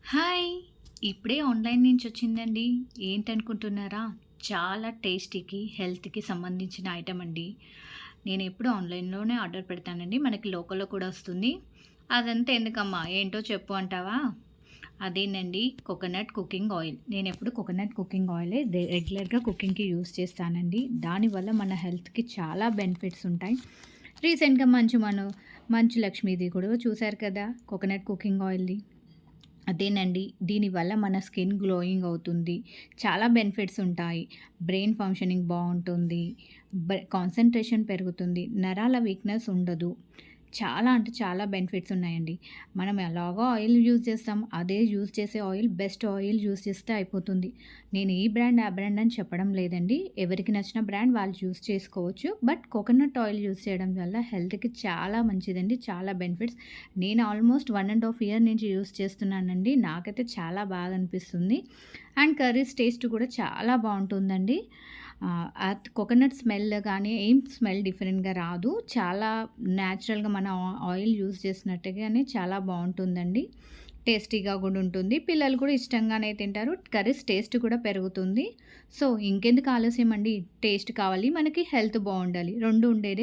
Hi! ఇప్పుడే online నుంచి వచ్చిందండి. ఏంటనుకుంటున్నారా? చాలా టేస్టీకి, హెల్త్‌కి సంబంధించిన ఐటెమ్ అండి. నేనెప్పుడు ఆన్‌లైన్‌లోనే ఆర్డర్ పెడతానండి. మనకి లోకల్‌లో కూడా వస్తుంది. అదంతా ఎందుకమ్మా ఏంటో చెప్పు అంటావా? అదేనండి కోకోనట్ కుకింగ్ ఆయిల్. నేనెప్పుడు కోకోనట్ కుకింగ్ ఆయిలే రెగ్యులర్‌గా కుకింగ్‌కి యూజ్ చేస్తానండి. దానివల్ల మన హెల్త్‌కి చాలా బెనిఫిట్స్ ఉంటాయి. రీసెంట్‌గా మంచు లక్ష్మిది కూడా చూసారు కదా! కోకోనట్ కుకింగ్ ఆయిల్‌ది. అదేనండి. దీనివల్ల మన స్కిన్ గ్లోయింగ్ అవుతుంది. చాలా బెనిఫిట్స్ ఉంటాయి. బ్రెయిన్ ఫంక్షనింగ్ బావుంటుంది. కాన్సంట్రేషన్ పెరుగుతుంది. నరాల వీక్‌నెస్ ఉండదు. చాలా అంటే చాలా బెనిఫిట్స్ ఉన్నాయండి. మనం ఎలాగో ఆయిల్ యూజ్ చేస్తాం. అదే యూజ్ చేసే ఆయిల్ బెస్ట్ ఆయిల్ యూజ్ చేస్తే అయిపోతుంది. నేను ఈ బ్రాండ్, ఆ బ్రాండ్ అని చెప్పడం లేదండి. ఎవరికి నచ్చిన బ్రాండ్ వాళ్ళు యూజ్ చేసుకోవచ్చు. బట్ కోకోనట్ ఆయిల్ యూజ్ చేయడం వల్ల హెల్త్‌కి చాలా మంచిదండి. చాలా బెనిఫిట్స్. నేను ఆల్మోస్ట్ 1 ½ ఇయర్ నుంచి యూజ్ చేస్తున్నానండి. నాకైతే చాలా బాగా అనిపిస్తుంది. అండ్ కర్రీస్ టేస్ట్ కూడా చాలా బావుంటుందండి. కోకోనట్ స్మెల్ గానీ ఏం స్మెల్ డిఫరెంట్‌గా రాదు. చాలా నేచురల్‌గా మన ఆయిల్ యూజ్ చేసినట్టుగానే చాలా బావుంటుందండి. టేస్టీగా గూడా ఉంటుంది. పిల్లలు కూడా ఇష్టంగానే తింటారు. కర్రీస్ టేస్ట్ కూడా పెరుగుతుంది. సో, ఇంకెందుకు ఆలస్యం అండి. టేస్ట్ కావాలి, మనకి హెల్త్ బావుండాలి. 2 ఉండేదే